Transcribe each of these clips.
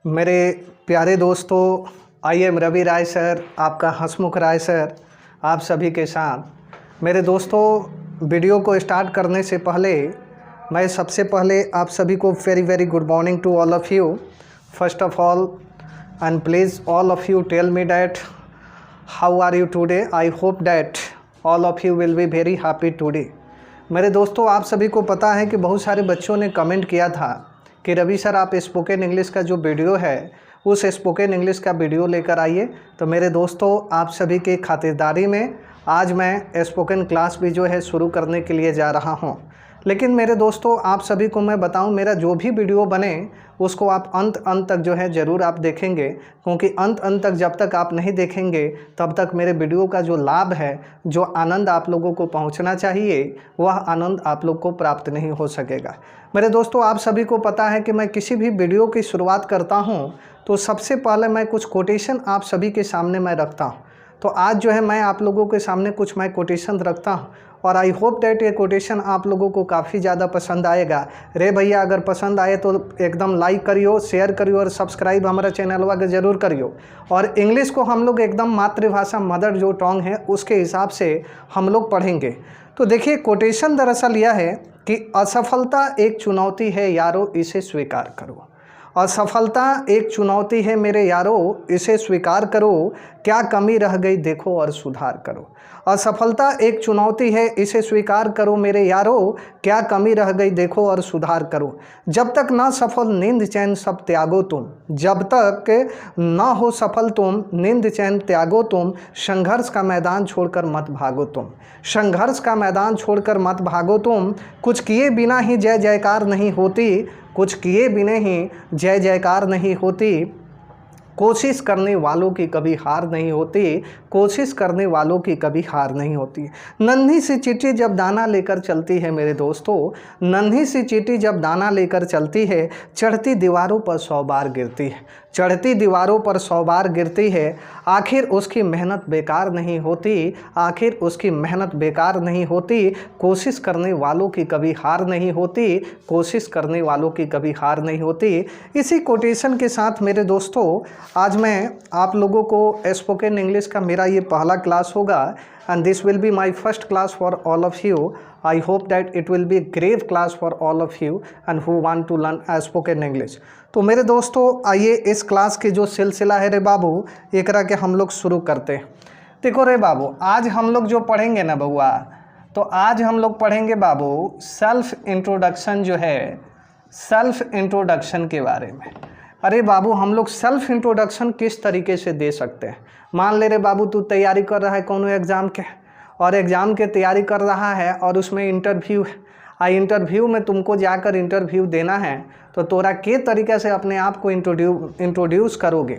मेरे प्यारे दोस्तों, I am Ravi Rai sir, आपका हंसमुख राय सर, आप सभी के साथ। मेरे दोस्तों, वीडियो को स्टार्ट करने से पहले मैं सबसे पहले आप सभी को very very good morning to all of you. First of all and please all of you tell me that how are you today. I hope that all of you will be very happy today. मेरे दोस्तों, आप सभी को पता है कि बहुत सारे बच्चों ने कमेंट किया था कि रवि सर आप स्पोकन इंग्लिश का जो वीडियो है उस स्पोकन इंग्लिश का वीडियो लेकर आइए। तो मेरे दोस्तों, आप सभी की खातिरदारी में आज मैं स्पोकन क्लास भी जो है शुरू करने के लिए जा रहा हूं। लेकिन मेरे दोस्तों, आप सभी को मैं बताऊं, मेरा जो भी वीडियो बने उसको आप अंत तक जो है ज़रूर आप देखेंगे, क्योंकि अंत तक जब तक आप नहीं देखेंगे तब तक मेरे वीडियो का जो लाभ है, जो आनंद आप लोगों को पहुंचना चाहिए, वह आनंद आप लोग को प्राप्त नहीं हो सकेगा। मेरे दोस्तों, आप सभी को पता है कि मैं किसी भी वीडियो की शुरुआत करता हूं तो सबसे पहले मैं कुछ कोटेशन आप सभी के सामने मैं रखता हूं। तो आज जो है मैं आप लोगों के सामने कुछ मैं कोटेशन रखता हूं और आई होप डैट ये कोटेशन आप लोगों को काफ़ी ज़्यादा पसंद आएगा। रे भैया, अगर पसंद आए तो एकदम लाइक करियो, शेयर करियो और सब्सक्राइब हमारा चैनल के ज़रूर करियो। और इंग्लिश को हम लोग एकदम मातृभाषा मदर जो टंग है उसके हिसाब से हम लोग पढ़ेंगे। तो देखिए, कोटेशन दरअसल यह है कि असफलता एक चुनौती है यारो, इसे स्वीकार करो। असफलता एक चुनौती है मेरे यारो, इसे स्वीकार करो। क्या कमी रह गई देखो और सुधार करो। असफलता एक चुनौती है, इसे स्वीकार करो मेरे यारो। क्या कमी रह गई देखो और सुधार करो। जब तक ना सफल नींद चैन सब त्यागो तुम, जब तक ना हो सफल तुम नींद चैन त्यागो तुम। संघर्ष का मैदान छोड़कर मत भागो तुम, संघर्ष का मैदान छोड़कर मत भागो तुम। कुछ किए बिना ही जय जयकार नहीं होती, कुछ किए बिना ही जय जयकार नहीं होती। कोशिश करने वालों की कभी हार नहीं होती, कोशिश करने वालों की कभी हार नहीं होती। नन्ही सी चींटी जब दाना लेकर चलती है मेरे दोस्तों, नन्ही सी चींटी जब दाना लेकर चलती है, चढ़ती दीवारों पर 100 बार गिरती है, चढ़ती दीवारों पर 100 बार गिरती है। आखिर उसकी मेहनत बेकार नहीं होती, आखिर उसकी मेहनत बेकार नहीं होती। कोशिश करने वालों की कभी हार नहीं होती, कोशिश करने वालों की कभी हार नहीं होती। इसी कोटेशन के साथ मेरे दोस्तों, आज मैं आप लोगों को स्पोकन इंग्लिश का मेरा ये पहला क्लास होगा and this will be my first class for all of you. I hope that it will be a great class for all of you and who want to learn spoken English. तो मेरे दोस्तों, आइए इस class के जो सिलसिला है रे बाबू, एक के हम लोग शुरू करते हैं। देखो रे बाबू, आज हम लोग जो पढ़ेंगे ना बउआ, तो आज हम लोग पढ़ेंगे बाबू सेल्फ इंट्रोडक्शन जो है, सेल्फ इंट्रोडक्शन के बारे में। अरे बाबू, हम लोग सेल्फ इंट्रोडक्शन किस तरीके से दे सकते हैं। मान ले रे बाबू, तू तैयारी कर रहा है कोनो एग्ज़ाम के, और एग्ज़ाम के तैयारी कर रहा है और उसमें इंटरव्यू है। इंटरव्यू में तुमको जाकर इंटरव्यू देना है, तो तोरा के तरीके से अपने आप को इंट्रोड्यूस करोगे,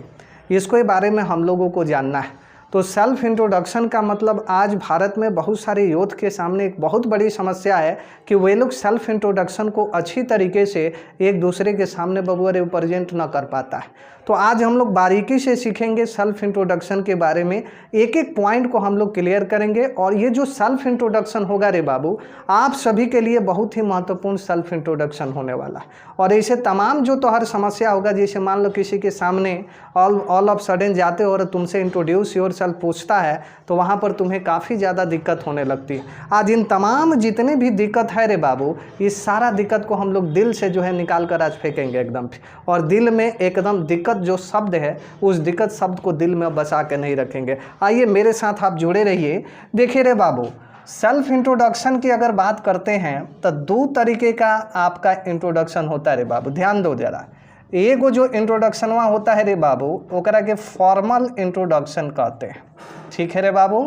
इसके बारे में हम लोगों को जानना है। तो सेल्फ इंट्रोडक्शन का मतलब आज भारत में बहुत सारे यूथ के सामने एक बहुत बड़ी समस्या है कि वे लोग सेल्फ इंट्रोडक्शन को अच्छी तरीके से एक दूसरे के सामने बबुआ रिप्रेजेंट ना कर पाता है। तो आज हम लोग बारीकी से सीखेंगे सेल्फ इंट्रोडक्शन के बारे में, एक एक पॉइंट को हम लोग क्लियर करेंगे। और ये जो सेल्फ इंट्रोडक्शन होगा रे बाबू, आप सभी के लिए बहुत ही महत्वपूर्ण सेल्फ इंट्रोडक्शन होने वाला है। और ऐसे तमाम जो तो हर समस्या होगा, जैसे मान लो किसी के सामने ऑल ऑफ सडन जाते हो और तुमसे इंट्रोड्यूस योर सेल्फ पूछता है, तो वहाँ पर तुम्हें काफ़ी ज़्यादा दिक्कत होने लगती है। आज इन तमाम जितने भी दिक्कत है रे बाबू, इस सारा दिक्कत को हम लोग दिल से जो है निकाल कर आज फेंकेंगे एकदम, और दिल में एकदम दिक्कत जो शब्द है उस दिक्कत शब्द को दिल में बसा के नहीं रखेंगे। आइए मेरे साथ आप जुड़े रहिए। देखिए रे बाबू, सेल्फ इंट्रोडक्शन की अगर बात करते हैं तो 2 तरीके का आपका इंट्रोडक्शन होता है रे बाबू, ध्यान दो जरा। एगो जो इंट्रोडक्शनवा होता है रे बाबू, ओकरा के फॉर्मल इंट्रोडक्शन कहते हैं, ठीक है रे बाबू।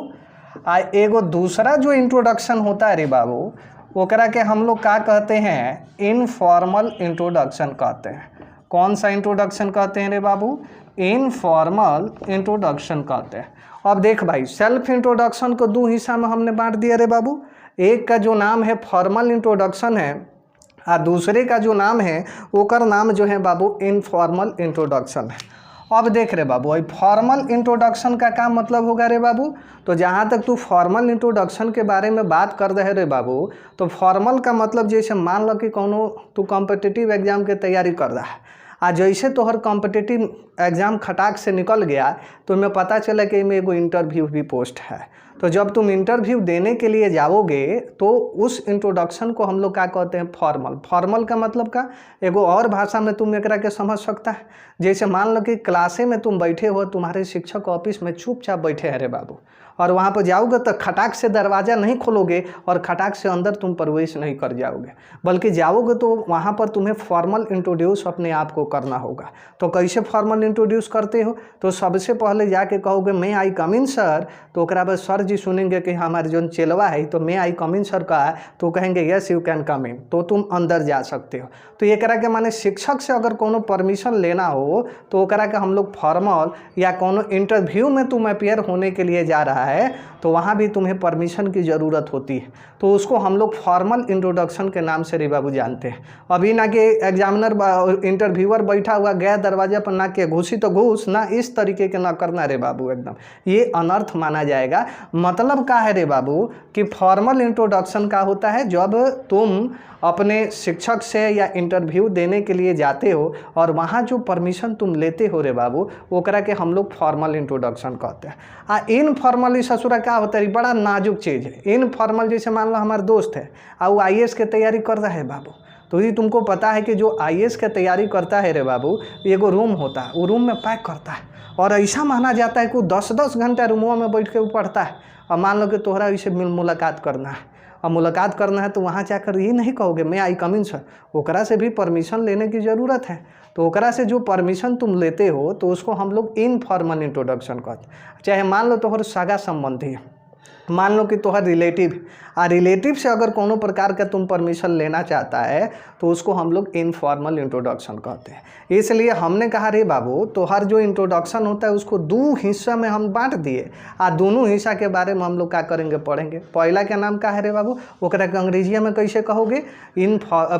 एगो दूसरा जो इंट्रोडक्शन होता है रे बाबू, ओकरा के हम लोग क्या कहते हैं, इनफॉर्मल इंट्रोडक्शन कहते हैं। कौन सा इंट्रोडक्शन कहते हैं रे बाबू, इनफॉर्मल इंट्रोडक्शन कहते हैं। अब देख भाई, सेल्फ इंट्रोडक्शन को 2 हिस्सा में हमने बांट दिया रे बाबू। एक का जो नाम है फॉर्मल इंट्रोडक्शन है, और दूसरे का जो नाम है ओकर नाम जो है बाबू इनफॉर्मल इंट्रोडक्शन है। अब देख रे बाबू, भाई फॉर्मल इंट्रोडक्शन का क्या मतलब होगा रे बाबू, तो जहाँ तक तू फॉर्मल इंट्रोडक्शन के बारे में बात कर रहे रे बाबू, तो फॉर्मल का मतलब जैसे मान लो कि कोनो तू कॉम्पिटिटिव एग्जाम के तैयारी कर रहा है, आज जैसे तोहर कॉम्पिटिटिव एग्ज़ाम खटाक से निकल गया तो हमें पता चला कि में एगो इंटरव्यू भी पोस्ट है। तो जब तुम इंटरव्यू देने के लिए जाओगे तो उस इंट्रोडक्शन को हम लोग क्या कहते हैं, फॉर्मल। फॉर्मल का मतलब का एगो और भाषा में तुम एकरा के समझ सकता है। जैसे मान लो कि क्लासे में तुम बैठे हो, तुम्हारे शिक्षक ऑफिस में चुपचाप बैठे हैं रे बाबू, और वहाँ पर जाओगे तो खटाक से दरवाज़ा नहीं खोलोगे और खटाक से अंदर तुम प्रवेश नहीं कर जाओगे, बल्कि जाओगे तो वहाँ पर तुम्हें फॉर्मल इंट्रोड्यूस अपने आप को करना होगा। तो कैसे फॉर्मल इंट्रोड्यूस करते हो, तो सबसे पहले जाके कहोगे मैं आई कम इन सर, तो ओकरा बाद सर जी सुनेंगे कि हमारे जो चेलवा है तो मैं आई कम इन सर का है, तो कहेंगे यस यू कैन कम इन, तो तुम अंदर जा सकते हो। तो एकरा के माने शिक्षक से अगर कोनो परमिशन लेना हो तो ओकरा के हम लोग फॉर्मल, या कोनो इंटरव्यू में तुम अपियर होने के लिए जा रहा है तो वहाँ भी तुम्हें परमिशन की ज़रूरत होती है, तो उसको हम लोग फॉर्मल इंट्रोडक्शन के नाम से रे बाबू जानते हैं। अभी ना कि एग्जामिनर इंटरव्यूअर बैठा हुआ गया दरवाजे पर ना कि घुसी तो घुस, ना इस तरीके के ना करना रे बाबू, एकदम ये अनर्थ माना जाएगा। मतलब क्या है रे बाबू कि फॉर्मल इंट्रोडक्शन का होता है जब तुम अपने शिक्षक से या इंटरव्यू देने के लिए जाते हो और वहाँ जो परमिशन तुम लेते हो रे बाबू ओकरा के हम लोग फॉर्मल इंट्रोडक्शन कहते हैं। इनफॉर्मल ससुरा क्या होता है, बड़ा नाजुक चीज़ है। इनफॉर्मल जैसे मान लो हमारा दोस्त है और वो IAS की तैयारी कर रहा है बाबू, तो ये तुमको पता है कि जो IAS की तैयारी करता है रे बाबू, एगो रूम होता है, वो रूम में पैक करता है और ऐसा माना जाता है कि वो 10-10 घंटा रूमों में बैठ के वो पढ़ता है। और मान लो कि तोहरा इसे मुलाकात करना है, और मुलाकात करना है तो वहाँ जाकर ये नहीं कहोगे मैं आई कम इन सर, ओकरा से भी परमिशन लेने की ज़रूरत है। तो ओकरा से जो परमिशन तुम लेते हो तो उसको हम लोग इनफॉर्मल इंट्रोडक्शन कहते हैं। चाहे मान लो तोहर सगा संबंधी है, मान लो कि तोहर रिलेटिव, रिलेटिव से अगर कोनो प्रकार का तुम परमिशन लेना चाहता है तो उसको हम लोग इनफॉर्मल इंट्रोडक्शन कहते हैं। इसलिए हमने कहा रे बाबू तोहर जो इंट्रोडक्शन होता है उसको 2 हिस्सा में हम बांट दिए, और दोनों हिस्सा के बारे में हम लोग क्या करेंगे, पढ़ेंगे। पहला का नाम क्या है रे बाबू, ओकरा के अंग्रेजिया में कैसे कहोगे,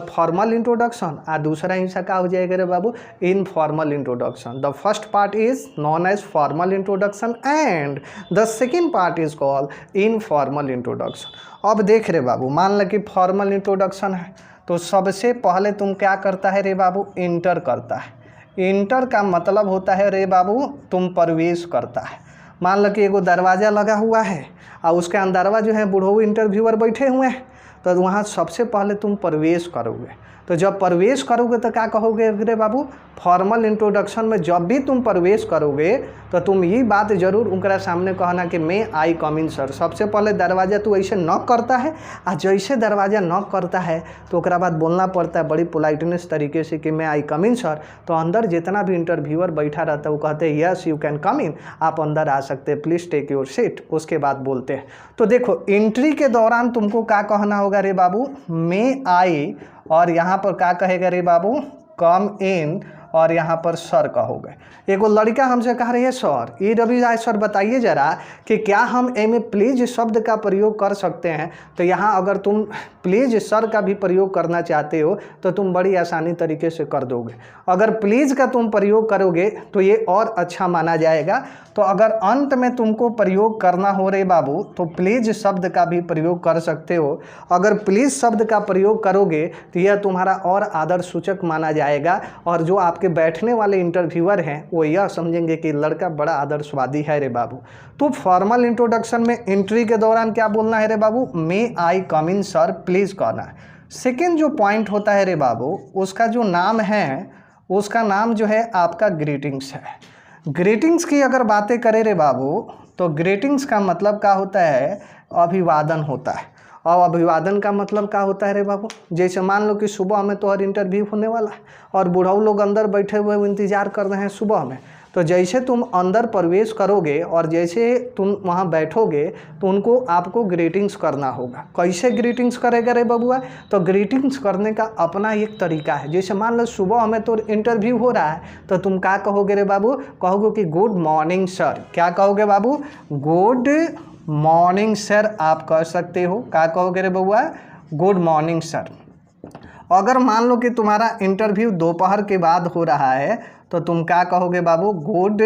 फॉर्मल इंट्रोडक्शन, और दूसरा हिस्सा क्या हो जाएगा रे बाबू, informal introduction. The first part is known as formal introduction and the second part is called informal introduction. अब देख रे बाबू, मान ल कि फॉर्मल इंट्रोडक्शन है तो सबसे पहले तुम क्या करता है रे बाबू, इंटर करता है। इंटर का मतलब होता है रे बाबू तुम प्रवेश करता है। मान लो कि एगो दरवाज़ा लगा हुआ है और उसके अंदरवा जो है बूढ़ो इंटरव्यूअर बैठे हुए हैं, तो वहाँ सबसे पहले तुम प्रवेश करोगे। तो जब प्रवेश करोगे तो क्या कहोगे रे बाबू, फॉर्मल इंट्रोडक्शन में जब भी तुम प्रवेश करोगे तो तुम ये बात जरूर उनका सामने कहना कि मैं आई कम इन सर। सबसे पहले दरवाज़ा तू ऐसे नॉक करता है, और जैसे दरवाज़ा नॉक करता है तो उसके बाद बोलना पड़ता है बड़ी पोलाइटनेस तरीके से कि मैं आई कम इन सर। तो अंदर जितना भी इंटरव्यूअर बैठा रहता है वो कहते हैं यस यू कैन कम इन, आप अंदर आ सकते हैं, प्लीज़ टेक योर सीट। उसके बाद बोलते हैं। तो देखो एंट्री के दौरान तुमको क्या कहना होगा रे बाबू, मैं आई, और यहाँ पर क्या कहेगा रे बाबू, कम इन, और यहाँ पर सर कहोगे। एगो लड़का हमसे कह रही है सर, ये रवि राय सर बताइए ज़रा कि क्या हम में प्लीज़ शब्द का प्रयोग कर सकते हैं। तो यहाँ अगर तुम प्लीज़ सर का भी प्रयोग करना चाहते हो तो तुम बड़ी आसानी तरीके से कर दोगे। अगर प्लीज़ का तुम प्रयोग करोगे तो ये और अच्छा माना जाएगा। तो अगर अंत में तुमको प्रयोग करना हो रे बाबू तो प्लीज़ शब्द का भी प्रयोग कर सकते हो। अगर प्लीज़ शब्द का प्रयोग करोगे तो यह तुम्हारा और आदर सूचक माना जाएगा, और जो आपके बैठने वाले इंटरव्यूअर हैं वो यह समझेंगे कि लड़का बड़ा आदर्शवादी है रे बाबू। तो फॉर्मल इंट्रोडक्शन में एंट्री के दौरान क्या बोलना है रे बाबू, मे आई कम इन सर, प्लीज़ कहना है। सेकेंड जो पॉइंट होता है रे बाबू, उसका जो नाम है उसका नाम जो है आपका ग्रीटिंग्स है। ग्रीटिंग्स की अगर बातें करें रे बाबू तो ग्रीटिंग्स का मतलब क्या होता है, अभिवादन होता है। और अभिवादन का मतलब क्या होता है रे बाबू, जैसे मान लो कि सुबह में तो हर इंटरव्यू होने वाला है और बूढ़ऊ लोग अंदर बैठे हुए इंतजार कर रहे हैं सुबह में। तो जैसे तुम अंदर प्रवेश करोगे और जैसे तुम वहाँ बैठोगे तो उनको आपको ग्रीटिंग्स करना होगा। कैसे ग्रीटिंग्स करेगा रे बबुआ, तो ग्रीटिंग्स करने का अपना एक तरीका है। जैसे मान लो सुबह हमें तो इंटरव्यू हो रहा है तो तुम क्या कहोगे रे बाबू, कहोगे कि गुड मॉर्निंग सर। क्या कहोगे बाबू, गुड मॉर्निंग सर आप कह सकते हो। क्या कहोगे रे बबुआ, गुड मॉर्निंग सर। अगर मान लो कि तुम्हारा इंटरव्यू दोपहर के बाद हो रहा है तो तुम क्या कहोगे बाबू, गुड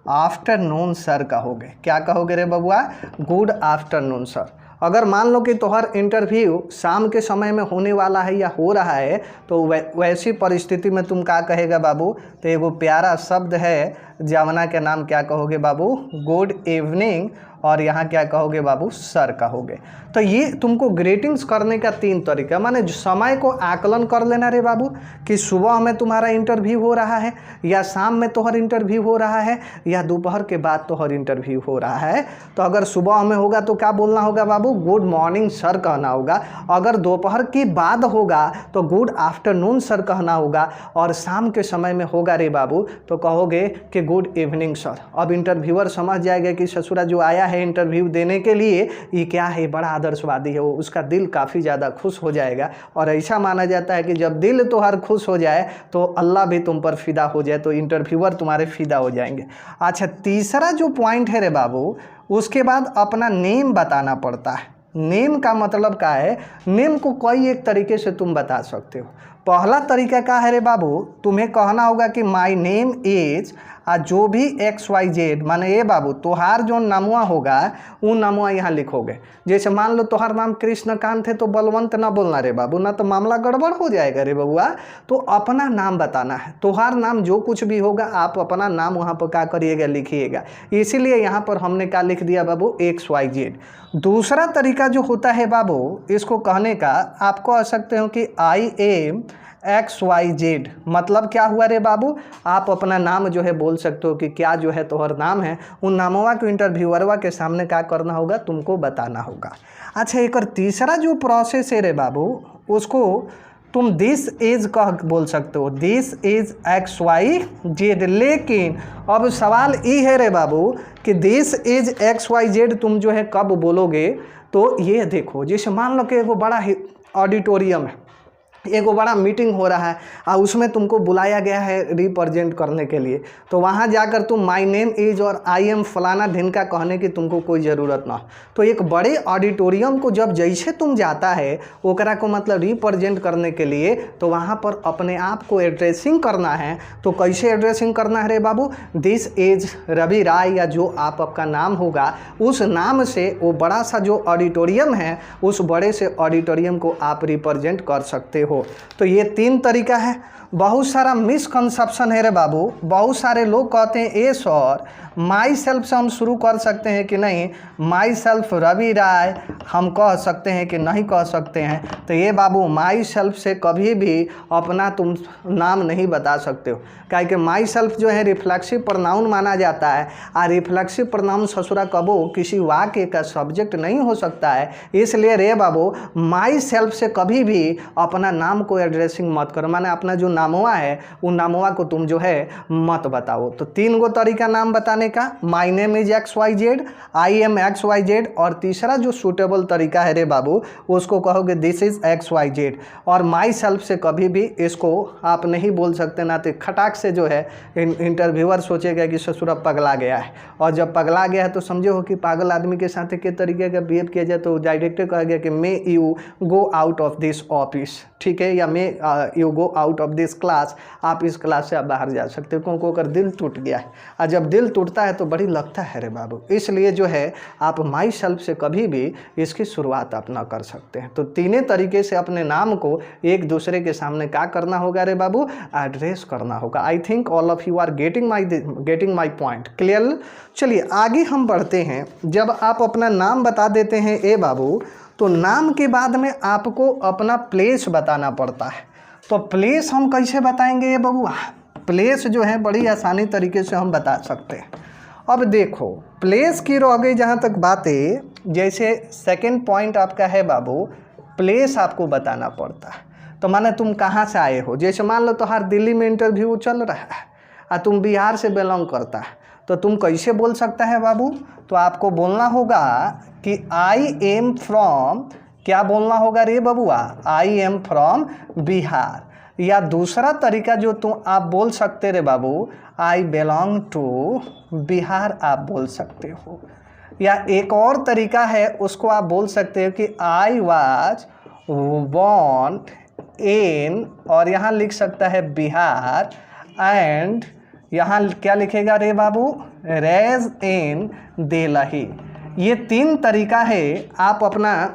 आफ्टरनून सर कहोगे। क्या कहोगे रे बबुआ, गुड आफ्टरनून सर। अगर मान लो कि तोहर इंटरव्यू शाम के समय में होने वाला है या हो रहा है, तो वैसी परिस्थिति में तुम क्या कहेगा बाबू? तो एगो प्यारा शब्द है जमुना के नाम क्या कहोगे बाबू? Good evening. और यहाँ क्या कहोगे बाबू? सर कहोगे। तो ये तुमको ग्रीटिंग्स करने का 3 तरीका, माने समय को आकलन कर लेना रे बाबू कि सुबह में तुम्हारा इंटरव्यू हो रहा है, या शाम में तोहर इंटरव्यू हो रहा है, या दोपहर के बाद तोहर इंटरव्यू हो रहा है। तो अगर सुबह में होगा तो क्या बोलना होगा बाबू? गुड मॉर्निंग सर कहना होगा। अगर दोपहर के बाद होगा तो गुड आफ्टरनून सर कहना होगा। और शाम के समय में होगा रे बाबू तो कहोगे कि गुड इवनिंग सर। अब इंटरव्यूअर समझ जाएगा कि ससुरा जो आया है इंटरव्यू देने के लिए ये क्या है, बड़ा आदर्शवादी है, वो उसका दिल काफ़ी ज़्यादा खुश हो जाएगा। और ऐसा माना जाता है कि जब दिल तो हर खुश हो जाए तो अल्लाह भी तुम पर फिदा हो जाए, तो इंटरव्यूअर तुम्हारे फिदा हो जाएंगे। अच्छा, तीसरा जो पॉइंट है रे बाबू, उसके बाद अपना नेम बताना पड़ता है। नेम का मतलब क्या है? नेम को कोई एक तरीके से तुम बता सकते हो। पहला तरीका क्या है रे बाबू? तुम्हें कहना होगा कि माई नेम इज, जो भी XYZ, माने ये बाबू तोहार जो नामुआ होगा वो नामुआ यहाँ लिखोगे। जैसे मान लो तोहार नाम कृष्णकांत है तो बलवंत ना बोलना रे बाबू, ना तो मामला गड़बड़ हो जाएगा रे बबुआ। तो अपना नाम बताना है, तोहार नाम जो कुछ भी होगा आप अपना नाम वहाँ पर क्या करिएगा? लिखिएगा। इसीलिए यहाँ पर हमने क्या लिख दिया बाबू? XYZ। दूसरा तरीका जो होता है बाबू इसको कहने का, आप कह सकते हो कि I am XYZ। मतलब क्या हुआ रे बाबू? आप अपना नाम जो है बोल सकते हो कि क्या जो है तोहर नाम है, उन नामवा को इंटरव्यूअरवा के सामने क्या करना होगा? तुमको बताना होगा। अच्छा, एक और तीसरा जो प्रोसेस है रे बाबू, उसको तुम दिस इज कह बोल सकते हो, दिस इज XYZ। लेकिन अब सवाल ये है रे बाबू कि दिस इज XYZ तुम जो है कब बोलोगे? तो ये देखो, जैसे मान लो कि एगो बड़ा ऑडिटोरियम है, एगो बड़ा मीटिंग हो रहा है और उसमें तुमको बुलाया गया है रिप्रेजेंट करने के लिए, तो वहाँ जाकर तुम माय नेम इज और आई एम फलाना ढिनका कहने की तुमको कोई ज़रूरत ना। तो एक बड़े ऑडिटोरियम को जब जैसे तुम जाता है ओकरा को मतलब रिप्रेजेंट करने के लिए, तो वहाँ पर अपने आप को एड्रेसिंग करना है। तो कैसे एड्रेसिंग करना है रे बाबू? दिस इज रवि राय, या जो आपका नाम होगा उस नाम से वो बड़ा सा जो ऑडिटोरियम है उस बड़े से ऑडिटोरियम को आप रिप्रेजेंट कर सकते हो। तो ये 3 तरीका है। बहुत सारा मिसकंसेप्शन है रे बाबू। बहुत सारे लोग कहते हैं ए सर माई सेल्फ से हम शुरू कर सकते हैं कि नहीं, माई सेल्फ रवि राय हम कह सकते हैं कि नहीं कह सकते हैं? तो ये बाबू माई सेल्फ से कभी भी अपना तुम नाम नहीं बता सकते हो, क्या कि माई सेल्फ जो है रिफ्लेक्सिव प्रोनाउन माना जाता है, और रिफ्लेक्सिव प्रोनाउन ससुरा कबो किसी वाक्य का सब्जेक्ट नहीं हो सकता है। इसलिए रे बाबू माई सेल्फ से कभी भी अपना नाम को एड्रेसिंग मत करो, माने अपना जो नामवा है उन नामवा को तुम जो है मत बताओ। तो 3 गो तरीका नाम बताने का, my name is XYZ, I am XYZ, और तीसरा जो सूटेबल तरीका है रे बाबू उसको कहोगे दिस इज XYZ। और माई सेल्फ से कभी भी इसको आप नहीं बोल सकते, ना तो खटाक से जो है इंटरव्यूअर सोचेगा कि ससुरा पगला गया है, और जब पगला गया है तो समझो हो कि पागल आदमी के साथ के तरीके का बिहेव किया जाए तो डायरेक्टर कहा गया कि may you go out of this office, ठीक है, या may you go out of this class, आप इस क्लास से आप बाहर जा सकते हो, क्योंकि अगर दिल टूट गया है। और जब दिल टूटता है तो बड़ी लगता है रे बाबू। इसलिए जो है आप माई सेल्फ से कभी भी इसकी शुरुआत आप ना कर सकते हैं। तो 3 तरीके से अपने नाम को एक दूसरे के सामने क्या करना होगा रे बाबू? एड्रेस करना होगा। I think all of you are getting my point clear. चलिए आगे हम बढ़ते हैं। जब आप अपना नाम बता देते हैं ए बाबू, तो नाम के बाद में आपको अपना प्लेस बताना पड़ता है। तो प्लेस हम कैसे बताएंगे ये बबुआ? प्लेस जो है बड़ी आसानी तरीके से हम बता सकते हैं। अब देखो प्लेस की रह गई जहाँ तक बातें, जैसे सेकंड पॉइंट आपका है बाबू, प्लेस आपको बताना पड़ता है। तो माने तुम कहाँ से आए हो, जैसे मान लो तुम्हारा दिल्ली में इंटरव्यू चल रहा है और तुम बिहार से बिलोंग करता है, तो तुम कैसे बोल सकता है बाबू? तो आपको बोलना होगा कि आई एम फ्रॉम, क्या बोलना होगा रे बबुआ? आई एम फ्रॉम बिहार। या दूसरा तरीका जो तुम आप बोल सकते रे बाबू, आई बिलोंग टू बिहार आप बोल सकते हो। या एक और तरीका है उसको आप बोल सकते हो कि आई वाज बोर्न इन, और यहाँ लिख सकता है बिहार, एंड यहाँ क्या लिखेगा रे बाबू? रेज इन देलही। ये 3 तरीका है, आप अपना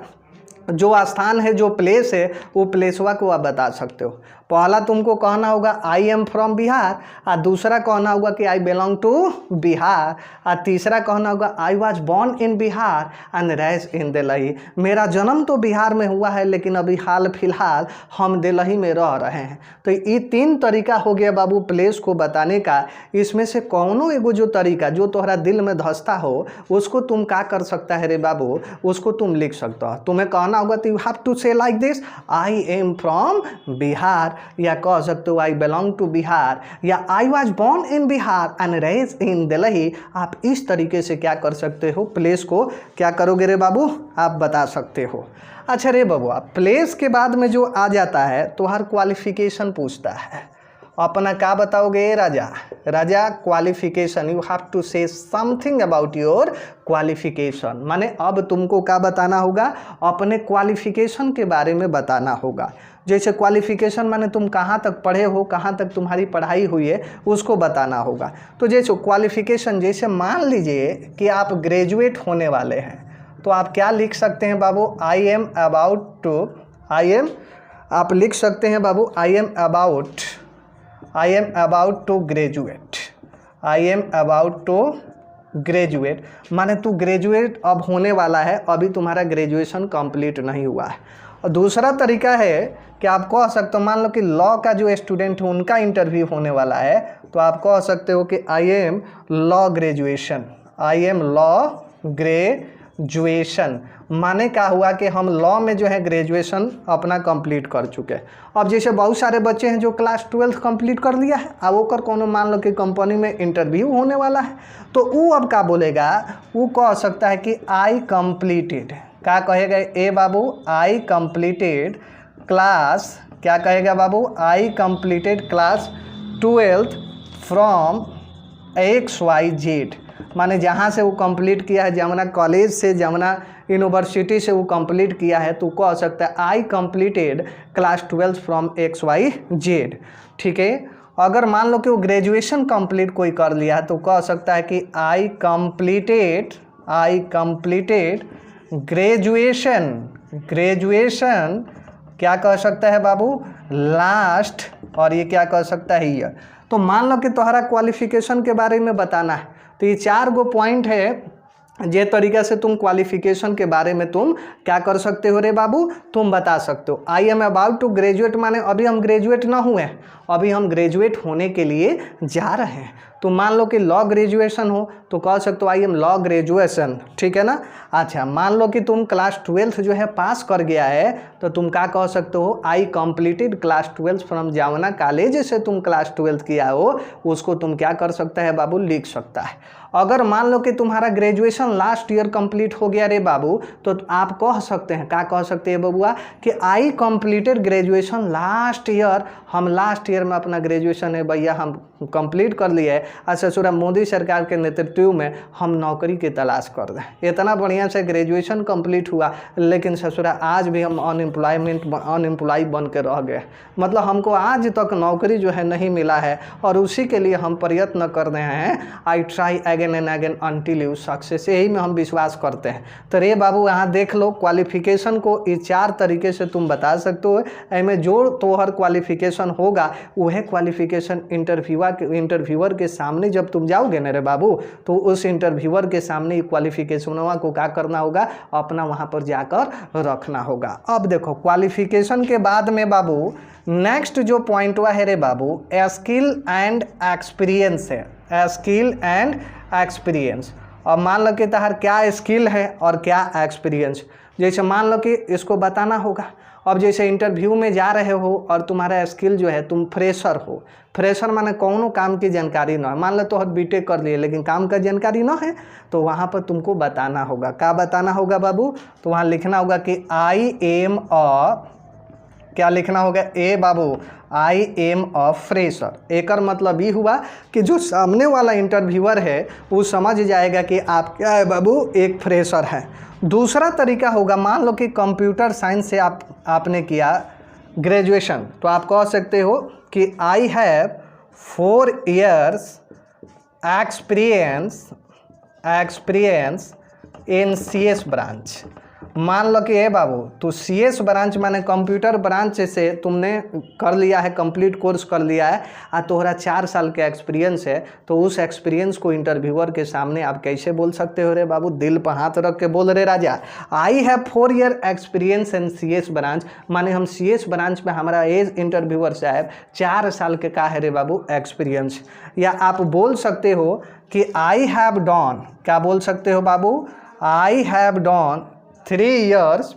जो स्थान है, जो प्लेस है, वो प्लेसवा को आप बता सकते हो। पहला तुमको कहना होगा आई एम फ्रॉम बिहार, और दूसरा कहना होगा कि आई बिलोंग टू बिहार, और तीसरा कहना होगा I was born in Bihar and raised in Delhi. मेरा जन्म तो बिहार में हुआ है लेकिन अभी हाल फिलहाल हम दिल्ली में रह रहे हैं। तो ये 3 तरीका हो गया बाबू प्लेस को बताने का। इसमें से कौनो एगो जो तरीका जो तोहरा दिल में धंसता हो उसको तुम क्या कर सकता है रे बाबू, उसको तुम लिख सकता हो। तुम्हें कहना होगा तो you have to say like this, I am from Bihar, या कह सकते हो आई बिलोंग टू बिहार, या I was born in Bihar and raised in Delhi. आप इस तरीके से क्या कर सकते हो, प्लेस को क्या करोगे रे बाबू, आप बता सकते हो। अच्छा रे बाबू, प्लेस के बाद में जो आ जाता है तो हर क्वालिफिकेशन पूछता है, अपना क्या बताओगे राजा? राजा qualification, you have to say something about your qualification. माने अब तुमको क्या बताना होगा, अपने क्वालिफिकेशन के बारे में बताना होगा। जैसे क्वालिफिकेशन माने तुम कहाँ तक पढ़े हो, कहाँ तक तुम्हारी पढ़ाई हुई है, उसको बताना होगा। तो जैसे क्वालिफिकेशन, जैसे मान लीजिए कि आप ग्रेजुएट होने वाले हैं, तो आप क्या लिख सकते हैं बाबू, आई एम अबाउट टू, आप लिख सकते हैं बाबू I am about to graduate, I am about to graduate. माने तू ग्रेजुएट अब होने वाला है, अभी तुम्हारा ग्रेजुएशन कंप्लीट नहीं हुआ है। और दूसरा तरीका है कि आप कह सकते हो, मान लो कि लॉ का जो स्टूडेंट है उनका इंटरव्यू होने वाला है, तो आप कह सकते हो कि I M law graduation, I am law graduation. माने क्या हुआ कि हम लॉ में जो है ग्रेजुएशन अपना कंप्लीट कर चुके हैं। अब जैसे बहुत सारे बच्चे हैं जो क्लास 12 कंप्लीट कर लिया है, अब ओकर कोनो मान लो कि कंपनी में इंटरव्यू होने वाला है, तो वो अब क्या बोलेगा, वो कह सकता है कि आई कंप्लीटेड, क्या कहेगा ए बाबू, आई कंप्लीटेड क्लास, क्या कहेगा बाबू, I completed class 12 from XYZ। माने जहाँ से वो कंप्लीट किया है, जमुना कॉलेज से, जमुना यूनिवर्सिटी से वो कंप्लीट किया है, तो कह सकता है आई कंप्लीटेड क्लास 12 फ्रॉम XYZ। ठीक है। अगर मान लो कि वो ग्रेजुएशन कंप्लीट कोई कर लिया है, तो कह सकता है कि आई कंप्लीटेड ग्रेजुएशन क्या कह सकता है बाबू, लास्ट, और ये क्या कह सकता है ईयर। तो मान लो कि तुम्हारा क्वालिफिकेशन के बारे में बताना है, तो ये 4 गो पॉइंट है, ये तरीके से तुम क्वालिफिकेशन के बारे में तुम क्या कर सकते हो रे बाबू, तुम बता सकते हो। I am about to graduate माने अभी हम ग्रेजुएट ना हुए, अभी हम ग्रेजुएट होने के लिए जा रहे हैं। तो मान लो कि लॉ ग्रेजुएशन हो तो कह सकते हो आई एम लॉ ग्रेजुएशन, ठीक है ना। अच्छा, मान लो कि तुम क्लास 12 जो है पास कर गया है, तो तुम क्या कह सकते हो, आई कंप्लीटेड क्लास 12 फ्रॉम जावना कॉलेज से तुम क्लास 12 किया हो, उसको तुम क्या कर सकता है बाबू, लिख सकता है। अगर मान लो कि तुम्हारा ग्रेजुएशन लास्ट ईयर कंप्लीट हो गया रे बाबू, तो आप कह सकते हैं, क्या कह सकते हैं बबुआ, कि I completed graduation last year, हम लास्ट ईयर में अपना ग्रेजुएशन है भैया हम कंप्लीट कर लिए है, और ससुरा मोदी सरकार के नेतृत्व में हम नौकरी की तलाश कर रहे हैं। इतना बढ़िया से ग्रेजुएशन कंप्लीट हुआ, लेकिन ससुरा आज भी हम अनएम्प्लॉय बन के रह गए, मतलब हमको आज तक नौकरी जो है नहीं मिला है, और उसी के लिए हम प्रयत्न कर रहे हैं। I try again and again until you success, यही में हम विश्वास करते हैं। तो रे बाबू यहाँ देख लो, क्वालिफिकेशन को इस 4 तरीके से तुम बता सकते हो। एमें जो तोहर क्वालिफिकेशन होगा वह क्वालिफिकेशन इंटरव्यूअर के सामने जब तुम जाओगे ना रे बाबू, तो उस इंटरव्यूअर के सामने क्वालिफिकेशन को क्या करना होगा, अपना वहाँ पर जाकर रखना होगा। अब देखो क्वालिफिकेशन के बाद में बाबू नेक्स्ट जो पॉइंट हुआ है रे बाबू, स्किल एंड एक्सपीरियंस है, स्किल एंड एक्सपीरियंस। और मान लो कि तहार क्या स्किल है और क्या एक्सपीरियंस, जैसे मान लो कि इसको बताना होगा। अब जैसे इंटरव्यू में जा रहे हो और तुम्हारा स्किल जो है, तुम फ्रेशर हो, फ्रेशर माने कौनो काम की जानकारी ना है, मान लो तो बीटेक कर लिए लेकिन काम का जानकारी ना है, तो वहाँ पर तुमको बताना होगा। क्या बताना होगा बाबू, तो वहाँ लिखना होगा कि आई एम अ, क्या लिखना होगा ए बाबू, आई एम अ फ्रेशर। एकर मतलब ये हुआ कि जो सामने वाला इंटरव्यूअर है वो समझ जाएगा कि आप क्या है बाबू, एक फ्रेशर है। दूसरा तरीका होगा, मान लो कि कंप्यूटर साइंस से आपने किया ग्रेजुएशन, तो आप कह सकते हो कि आई have 4 years experience in CS branch. मान लो कि बाबू तो CS ब्रांच माने कंप्यूटर ब्रांच से तुमने कर लिया है, कंप्लीट कोर्स कर लिया है और तोहरा 4 साल के एक्सपीरियंस है, तो उस एक्सपीरियंस को इंटरव्यूअर के सामने आप कैसे बोल सकते हो रे बाबू? दिल पर हाथ रख के बोल रे राजा, I have 4 year experience in CS branch, माने हम CS ब्रांच में हमारा एज इंटरव्यूअर साहब 4 साल के का है रे बाबू एक्सपीरियंस। या आप बोल सकते हो कि आई हैव डॉन, क्या बोल सकते हो बाबू? I have done 3 years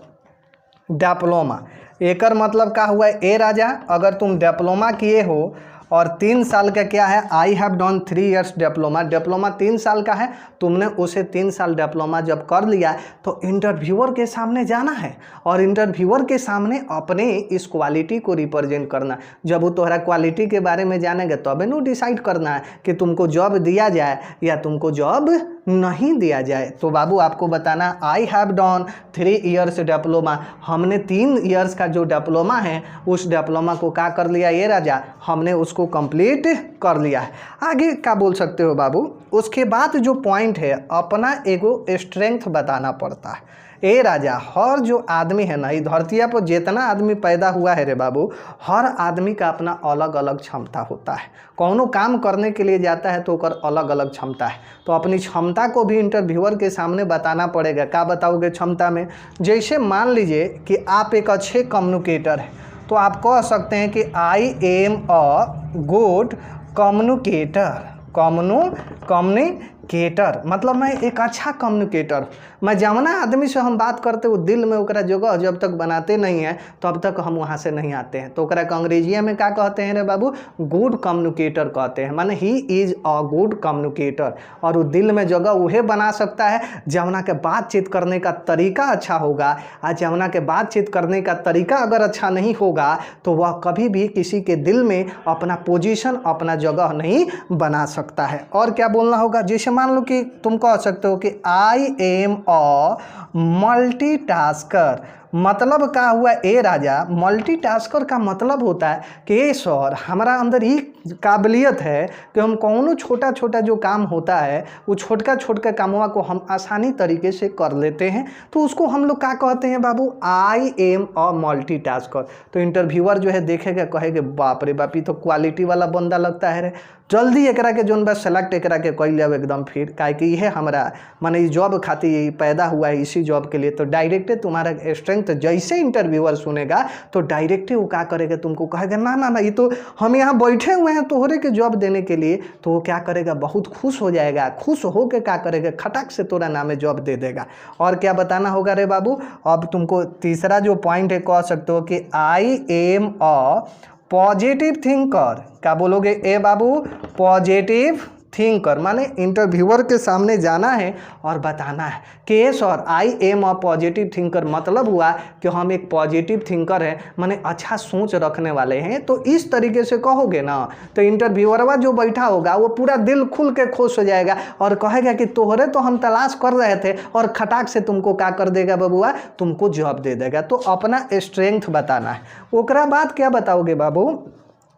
diploma. एकर मतलब का हुआ ए राजा, अगर तुम डिप्लोमा किए हो और 3 साल का क्या है, I have done 3 years diploma, diploma 3 साल का है, तुमने उसे 3 साल डिप्लोमा जब कर लिया तो इंटरव्यूअर के सामने जाना है और इंटरव्यूअर के सामने अपने इस क्वालिटी को रिप्रेजेंट करना। जब वो तुम्हारा क्वालिटी के बारे में जानेंगे तब नो डिसाइड करना है कि तुमको जॉब दिया जाए या तुमको जॉब नहीं दिया जाए। तो बाबू आपको बताना I have done 3 years diploma, हमने 3 ईयर्स का जो डिप्लोमा है उस डिप्लोमा को क्या कर लिया ये राजा, हमने उसको कंप्लीट कर लिया है। आगे क्या बोल सकते हो बाबू? उसके बाद जो पॉइंट है, अपना एगो स्ट्रेंथ बताना पड़ता है। ए राजा, हर जो आदमी है ना, इस धरती पर जितना आदमी पैदा हुआ है रे बाबू, हर आदमी का अपना अलग अलग क्षमता होता है। कौनो काम करने के लिए जाता है तो ओकर अलग अलग क्षमता है, तो अपनी क्षमता को भी इंटरव्यूअर के सामने बताना पड़ेगा। क्या बताओगे क्षमता में? जैसे मान लीजिए कि आप एक अच्छे कम्युनिकेटर हैं, तो आप कह सकते हैं कि I am a good communicator. Communicator मतलब मैं एक अच्छा कम्युनिकेटर। मैं जवना आदमी से हम बात करते वो दिल में ओकरा जगह जब तक बनाते नहीं हैं तब तक हम वहाँ से नहीं आते हैं। तो ओकरा के अंग्रेजिया में क्या कहते हैं रे बाबू? गुड कम्युनिकेटर कहते हैं, माने he is a good communicator. और वो दिल में जगह वह बना सकता है जवना के बातचीत करने का तरीका अच्छा होगा, और जवना के बातचीत करने का तरीका अगर अच्छा नहीं होगा तो वह कभी भी किसी के दिल में अपना पोजीशन, अपना जगह नहीं बना सकता है। और क्या बोलना होगा? जैसे मान लो कि तुम कह सकते हो कि आई एम अ मल्टीटास्कर। मतलब क्या हुआ ए राजा? मल्टीटास्कर का मतलब होता है कि सर हमारा अंदर ही काबिलियत है कि हम कौनो छोटा छोटा जो काम होता है वो छोटका छोटका कामों को हम आसानी तरीके से कर लेते हैं, तो उसको हम लोग क्या कहते हैं बाबू? I am a multitasker. तो इंटरव्यूअर जो है देखेगा, कहेगा बाप रे बाप, ये तो क्वालिटी वाला बंदा लगता है रे, जल्दी एकरा के जोन बस सेलेक्ट एकरा के कर लिया एकदम। फिर काहे कि यह हमारा माने इस जॉब खातिर पैदा हुआ है, इसी जॉब के लिए। तो डायरेक्ट तुम्हारा स्ट्रेंथ जैसे इंटरव्यूअर सुनेगा तो डायरेक्ट वो क्या करेगा? तुमको कहेगा ना ना ना, ये तो हम यहाँ बैठे हुए हैं तोहरे के जॉब देने के लिए। तो वो क्या करेगा? बहुत खुश हो जाएगा, खुश हो के क्या करेगा? खटाक से तोरा नाम में जॉब दे देगा। और क्या बताना होगा रे बाबू? अब तुमको तीसरा जो पॉइंट है कह सकते हो कि I am a positive thinker. क्या बोलोगे ए बाबू? Positive thinker. माने इंटरव्यूअर के सामने जाना है और बताना है कि sir I am a positive thinker. मतलब हुआ कि हम एक पॉजिटिव थिंकर हैं, माने अच्छा सोच रखने वाले हैं। तो इस तरीके से कहोगे ना तो इंटरव्यूअरवा जो बैठा होगा वो पूरा दिल खुल के खुश हो जाएगा और कहेगा कि तोहरे तो हम तलाश कर रहे थे, और खटाक से तुमको क्या कर देगा बबुआ? तुमको जॉब दे देगा। तो अपना स्ट्रेंथ बताना है। ओकरा बाद क्या बताओगे बाबू?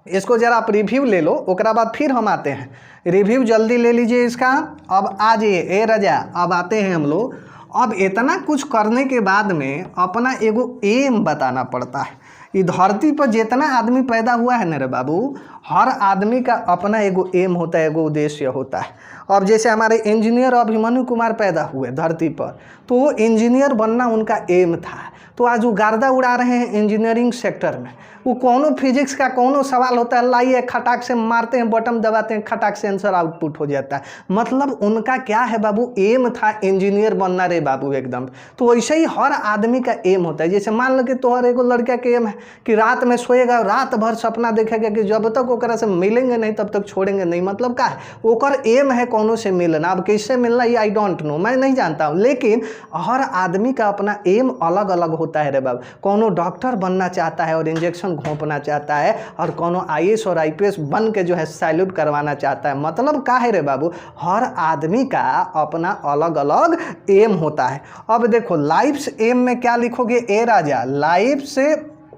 इसको जरा आप रिव्यू ले लो, ओकरा बाद फिर हम आते हैं। रिव्यू जल्दी ले लीजिए इसका। अब आ जाइए ए रजा, अब आते हैं हम लोग। अब इतना कुछ करने के बाद में अपना एगो एम बताना पड़ता है। इस धरती पर जितना आदमी पैदा हुआ है ना रे बाबू, हर आदमी का अपना एगो एम होता है, एगो उद्देश्य होता है। अब जैसे हमारे इंजीनियर अभिमन्यु कुमार पैदा हुए धरती पर, तो वो इंजीनियर बनना उनका एम था। तो आज वो गर्दा उड़ा रहे हैं इंजीनियरिंग सेक्टर में। वो कौनो फिजिक्स का कौनो सवाल होता है, लाइए खटाक से मारते हैं, बटन दबाते हैं, खटाक से आंसर आउटपुट हो जाता है। मतलब उनका क्या है बाबू? एम था इंजीनियर बनना रे बाबू एकदम। तो वैसे ही हर आदमी का एम होता है। जैसे मान लो कि तोहर एगो लड़का के एम है कि रात में सोएगा, रात भर सपना देखेगा कि जब तक ओकरा से मिलेंगे नहीं तब तक छोड़ेंगे नहीं। मतलब क्या है? ओकर एम है कौनो से मिलना। अब कैसे मिलना ये आई डोंट नो, मैं नहीं जानता हूँ, लेकिन हर आदमी का अपना एम अलग अलग होता है रे बाबू। कौनो डॉक्टर बनना चाहता है और इंजेक्शन घोंपना चाहता है, और कोनो IAS और IPS बन के जो है सैल्यूट करवाना चाहता है। मतलब क्या है रे बाबू? हर आदमी का अपना अलग अलग एम होता है। अब देखो लाइफ एम में क्या लिखोगे ए राजा? लाइफ से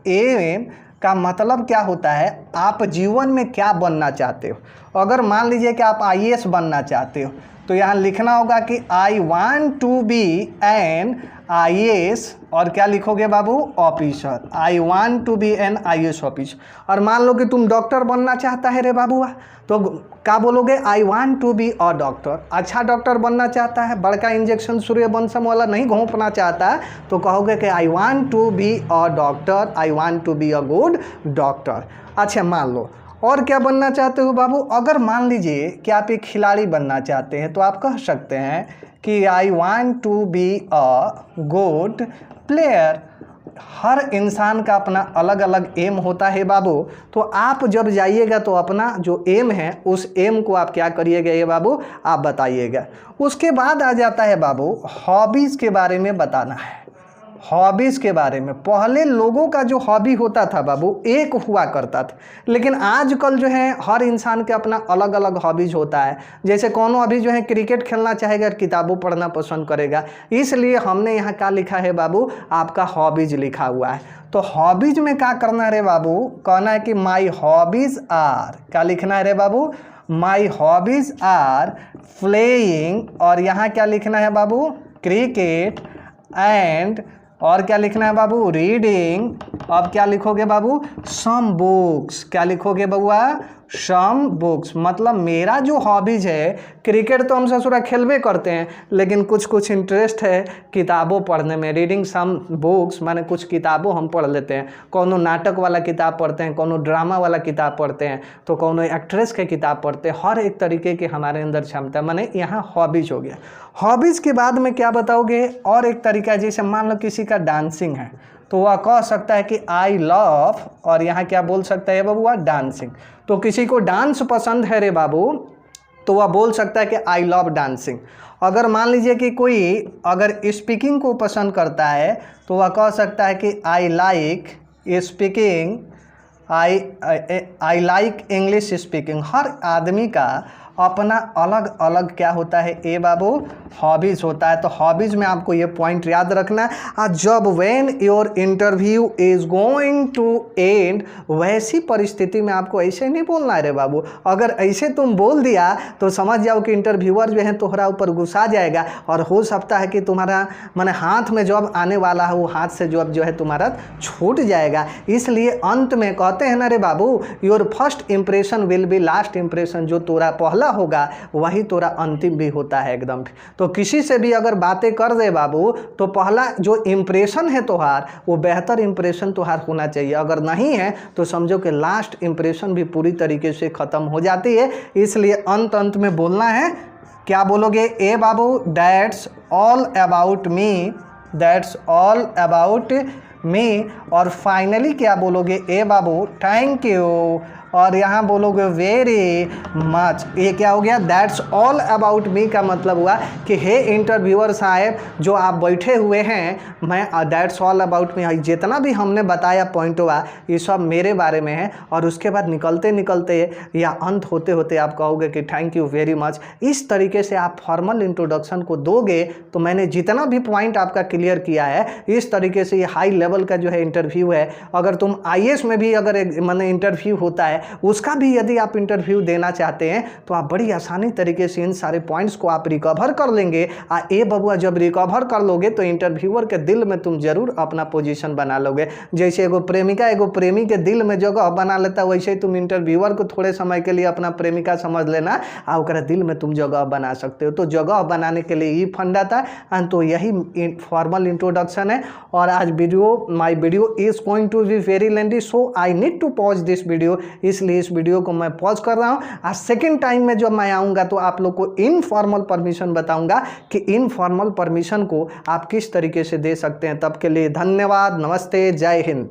एम का मतलब क्या होता है, आप जीवन में क्या बनना चाहते हो। अगर मान लीजिए कि आप IAS बनना चाहते हो तो यहाँ लिखना होगा कि I want to be an IAS, और क्या लिखोगे बाबू, officer. I want to be an IAS officer. और मान लो कि तुम डॉक्टर बनना चाहता है रे बाबू, तो क्या बोलोगे, I want to be a doctor. अच्छा डॉक्टर बनना चाहता है, बड़का इंजेक्शन सूर्यवंशम वाला नहीं घोंपना चाहता, तो कहोगे कि I want to be a doctor, I want to be a good doctor. अच्छा मान लो और क्या बनना चाहते हो बाबू। अगर मान लीजिए कि आप एक खिलाड़ी बनना चाहते हैं तो आप कह सकते हैं कि I want to be a good player. हर इंसान का अपना अलग अलग एम होता है बाबू। तो आप जब जाइएगा तो अपना जो एम है उस एम को आप क्या करिएगा ये बाबू, आप बताइएगा। उसके बाद आ जाता है बाबू हॉबीज़ के बारे में बताना है। हॉबीज़ के बारे में पहले लोगों का जो हॉबी होता था बाबू एक हुआ करता था, लेकिन आजकल जो है हर इंसान के अपना अलग अलग हॉबीज़ होता है। जैसे कौन अभी जो है क्रिकेट खेलना चाहेगा, किताबों पढ़ना पसंद करेगा, इसलिए हमने यहाँ क्या लिखा है बाबू, आपका हॉबीज़ लिखा हुआ है। तो हॉबीज़ में क्या करना है रे बाबू, कहना है कि माई हॉबीज़ आर, क्या लिखना है रे बाबू, माई हॉबीज़ आर प्लेइंग, और यहाँ क्या लिखना है बाबू, क्रिकेट एंड, और क्या लिखना है बाबू, रीडिंग। अब क्या लिखोगे बाबू, सम बुक्स। क्या लिखोगे बउआ, सम बुक्स। मतलब मेरा जो हॉबीज़ है, क्रिकेट तो हम ससुरा खेलवे करते हैं, लेकिन कुछ कुछ इंटरेस्ट है किताबों पढ़ने में। रीडिंग सम बुक्स माने कुछ किताबों हम पढ़ लेते हैं। कोनो नाटक वाला किताब पढ़ते हैं, कोनो ड्रामा वाला किताब पढ़ते हैं, तो कोनो एक्ट्रेस के किताब पढ़ते हैं। हर एक तरीके की हमारे अंदर क्षमता, माने यहाँ हॉबीज़ हो गया। हॉबीज़ के बाद में क्या बताओगे, और एक तरीका, जैसे मान लो किसी का डांसिंग है तो वह कह सकता है कि आई लव, और यहाँ क्या बोल सकता है बाबू, डांसिंग। तो किसी को डांस पसंद है रे बाबू तो वह बोल सकता है कि आई लव डांसिंग। अगर मान लीजिए कि कोई अगर स्पीकिंग को पसंद करता है तो वह कह सकता है कि I like speaking, I like English speaking. हर आदमी का अपना अलग अलग क्या होता है ए बाबू, हॉबीज़ होता है। तो हॉबीज़ में आपको ये पॉइंट याद रखना है। जब when your interview is going to end, वैसी परिस्थिति में आपको ऐसे नहीं बोलना है रे बाबू। अगर ऐसे तुम बोल दिया तो समझ जाओ कि इंटरव्यूअर जो है तुम्हारा ऊपर गुस्सा जाएगा, और हो सकता है कि तुम्हारा माने हाथ में जॉब आने वाला है वो हाथ से जॉब जो है तुम्हारा छूट जाएगा। इसलिए अंत में कहते हैं ना रे बाबू, your first impression will be last impression. जो तोरा पहला होगा वही तोरा अंतिम भी होता है एकदम। तो किसी से भी अगर बातें कर दे बाबू तो पहला जो इंप्रेशन है तोहार वो बेहतर इंप्रेशन तोहार होना चाहिए। अगर नहीं है तो समझो कि लास्ट इंप्रेशन भी पूरी तरीके से ख़त्म हो जाती है। इसलिए अंत में बोलना है, क्या बोलोगे ए बाबू, that's all about me, that's all about me. और फाइनली क्या बोलोगे ए बाबू, थैंक यू, और यहाँ बोलोगे वेरी मच। ये क्या हो गया, दैट्स ऑल अबाउट मी का मतलब हुआ कि हे इंटरव्यूअर साहब जो आप बैठे हुए हैं, मैं दैट्स ऑल अबाउट मी, जितना भी हमने बताया पॉइंट हुआ ये सब मेरे बारे में है। और उसके बाद निकलते निकलते या अंत होते होते आप कहोगे कि थैंक यू वेरी मच। इस तरीके से आप फॉर्मल इंट्रोडक्शन को दोगे तो मैंने जितना भी पॉइंट आपका क्लियर किया है, इस तरीके से ये हाई लेवल का जो है इंटरव्यू है। अगर तुम IAS में भी अगर मैंने इंटरव्यू होता है उसका भी यदि आप इंटरव्यू देना चाहते हैं तो आप बड़ी आसानी तरीके से इन सारे पॉइंट्स को आप रिकवर कर लेंगे। ए बबुआ जब रिकवर कर लोगे तो इंटरव्यूअर के दिल में तुम जरूर अपना पोजीशन बना लोगे। जैसे एगो प्रेमिका एगो प्रेमी के दिल में जगह बना लेता, वैसे ही तुम इंटरव्यूअर को थोड़े समय के लिए अपना प्रेमिका समझ लेना और ओकरा दिल में तुम जगह बना सकते हो। तो जगह बनाने के लिए ये फंडा था, तो यही फॉर्मल इंट्रोडक्शन है। और आज my video is going to be very lengthy, so I need to pause this video. इसलिए इस वीडियो को मैं पॉज कर रहा हूँ। आज सेकेंड टाइम में जब मैं आऊँगा तो आप लोग को इनफॉर्मल परमिशन बताऊँगा कि इनफॉर्मल परमिशन को आप किस तरीके से दे सकते हैं। तब के लिए धन्यवाद, नमस्ते, जय हिंद।